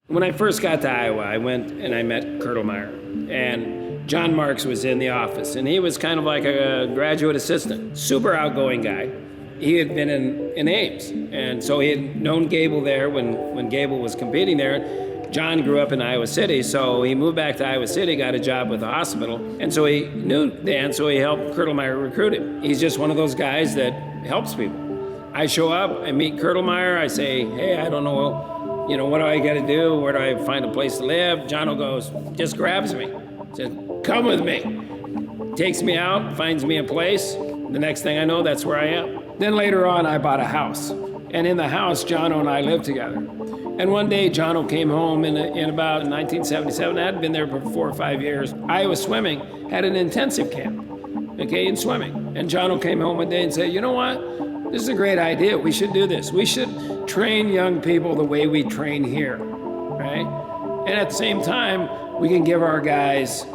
When I first got to Iowa, I went and I met Kurtelmeyer, and John Marks was in the office, and he was kind of like a graduate assistant, super outgoing guy. He had been in Ames, and so he had known Gable there when Gable was competing there. John grew up in Iowa City, so he moved back to Iowa City, got a job with the hospital, and so he knew Dan, so he helped Kurtelmeyer recruit him. He's just one of those guys that helps people. I show up, I meet Kurtelmeyer, I say, hey, I don't know, what do I got to do? Where do I find a place to live? Jono goes, just grabs me, says, come with me. Takes me out, finds me a place. The next thing I know, that's where I am. Then later on, I bought a house. And in the house, Jono and I lived together. And one day, Jono came home in about 1977. I hadn't been there for 4 or 5 years. Iowa Swimming had an intensive camp, in swimming. And Jono came home one day and said, you know what? This is a great idea. We should do this. We should train young people the way we train here, right? And at the same time, we can give our guys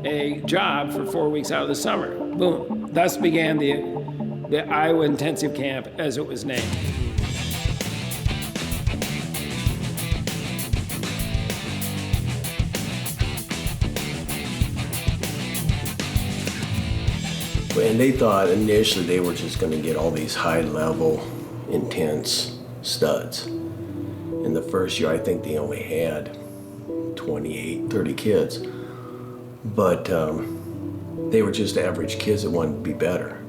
a job for 4 weeks out of the summer. Boom. Thus began the Iowa Intensive Camp, as it was named. And they thought initially they were just going to get all these high-level, intense studs. In the first year, I think they only had 28, 30 kids. But they were just average kids that wanted to be better.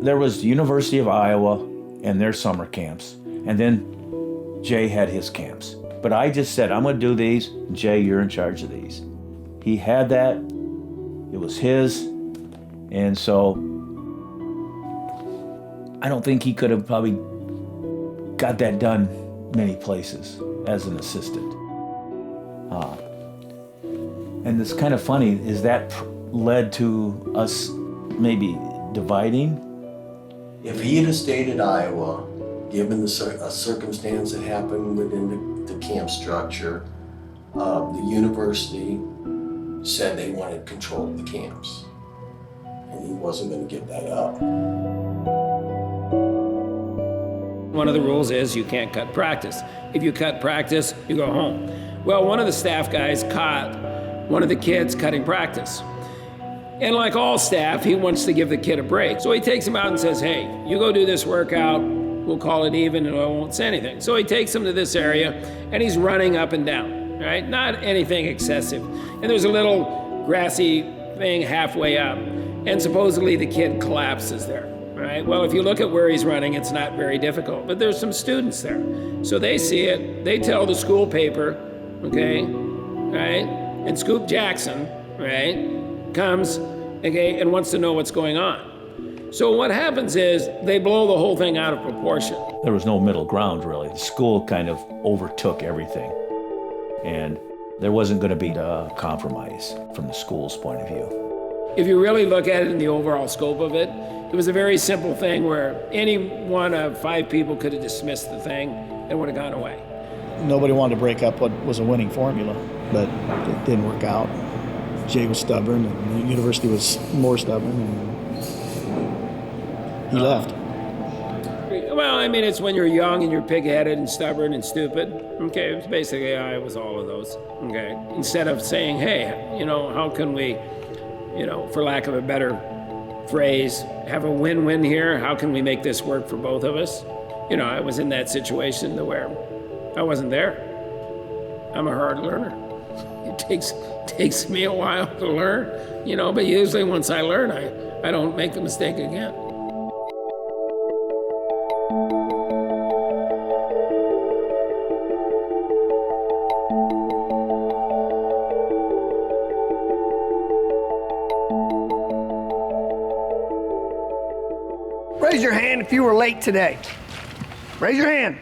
There was the University of Iowa and their summer camps, and then Jay had his camps. But I just said, I'm going to do these. Jay, you're in charge of these. He had that. It was his. And so I don't think he could have probably got that done many places as an assistant. And it's kind of funny, is that led to us maybe dividing? If he had stayed at Iowa, given a circumstance that happened within the camp structure, the university said they wanted control of the camps. And he wasn't going to give that up. One of the rules is you can't cut practice. If you cut practice, you go home. Well, one of the staff guys caught one of the kids cutting practice. And like all staff, he wants to give the kid a break. So he takes him out and says, hey, you go do this workout, we'll call it even and I won't say anything. So he takes him to this area and he's running up and down, right? Not anything excessive. And there's a little grassy thing halfway up. And supposedly the kid collapses there, right? Well, if you look at where he's running, it's not very difficult, but there's some students there. So they see it, they tell the school paper, okay, right? And Scoop Jackson, right, comes, okay, and wants to know what's going on. So what happens is they blow the whole thing out of proportion. There was no middle ground, really. The school kind of overtook everything. And there wasn't going to be a compromise from the school's point of view. If you really look at it in the overall scope of it, it was a very simple thing where any one of 5 people could have dismissed the thing and would have gone away. Nobody wanted to break up what was a winning formula, but it didn't work out. Jay was stubborn, and the university was more stubborn, and he left. Well, I mean, it's when you're young and you're pig-headed and stubborn and stupid. Okay, it's basically I was all of those. Okay, instead of saying, hey, how can we, for lack of a better phrase, have a win-win here? How can we make this work for both of us? I was in that situation to where I wasn't there. I'm a hard learner. It takes me a while to learn, but usually once I learn, I don't make the mistake again. Raise your hand if you were late today. Raise your hand.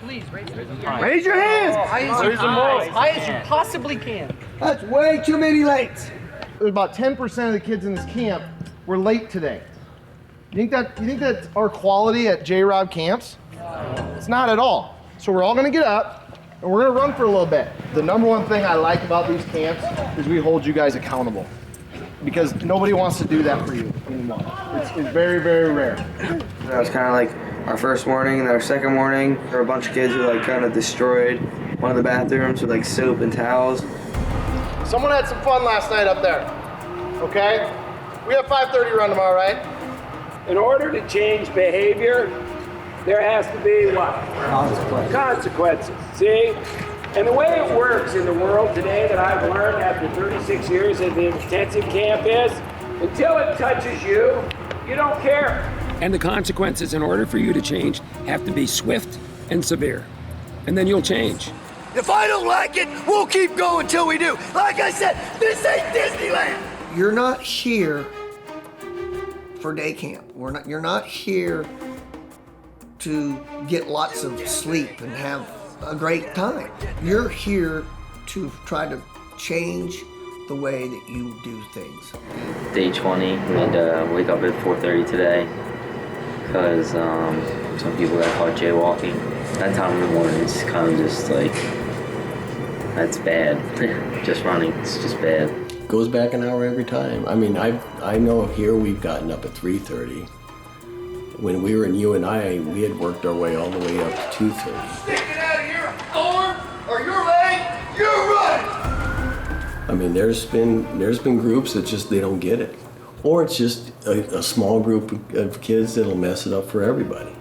Please raise your hand. Raise your hands. As high as you possibly can. That's way too many lates. There's about 10% of the kids in this camp were late today. You think that's our quality at J-Rob camps? It's not at all. So we're all gonna get up and we're gonna run for a little bit. The number one thing I like about these camps is we hold you guys accountable, because nobody wants to do that for you anymore. It's very, very rare. That was kind of like our first morning, and our second morning, there were a bunch of kids who kind of destroyed one of the bathrooms with like soap and towels. Someone had some fun last night up there. Okay? We have 5:30 run tomorrow, right? In order to change behavior, there has to be what? Consequences. See? And the way it works in the world today that I've learned after 36 years in the intensive camp is, until it touches you, you don't care. And the consequences, in order for you to change, have to be swift and severe. And then you'll change. If I don't like it, we'll keep going till we do. Like I said, this ain't Disneyland. You're not here for day camp. You're not here to get lots of sleep and have a great time. You're here to try to change the way that you do things. Day 20, we had to wake up at 4:30 today because some people got caught jaywalking. That time in the morning, it's kind of just like, that's bad. Just running, it's just bad. Goes back an hour every time. I mean, I know here we've gotten up at 3:30. When we were in UNI, we had worked our way all the way up to 2:30. Stick it out of your arm or your leg, you're running. I mean, there's been groups that just, they don't get it. Or it's just a small group of kids that'll mess it up for everybody.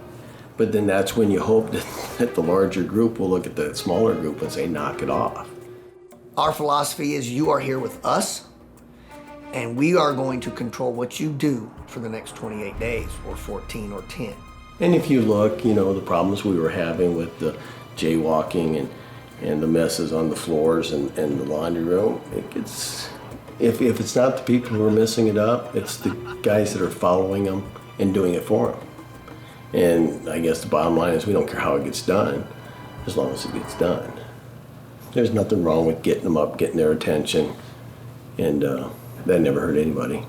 But then that's when you hope that the larger group will look at the smaller group and say, knock it off. Our philosophy is you are here with us, and we are going to control what you do for the next 28 days, or 14 or 10. And if you look, the problems we were having with the jaywalking and the messes on the floors and the laundry room, if it's not the people who are messing it up, it's the guys that are following them and doing it for them. And I guess the bottom line is we don't care how it gets done, as long as it gets done. There's nothing wrong with getting them up, getting their attention, and that never hurt anybody.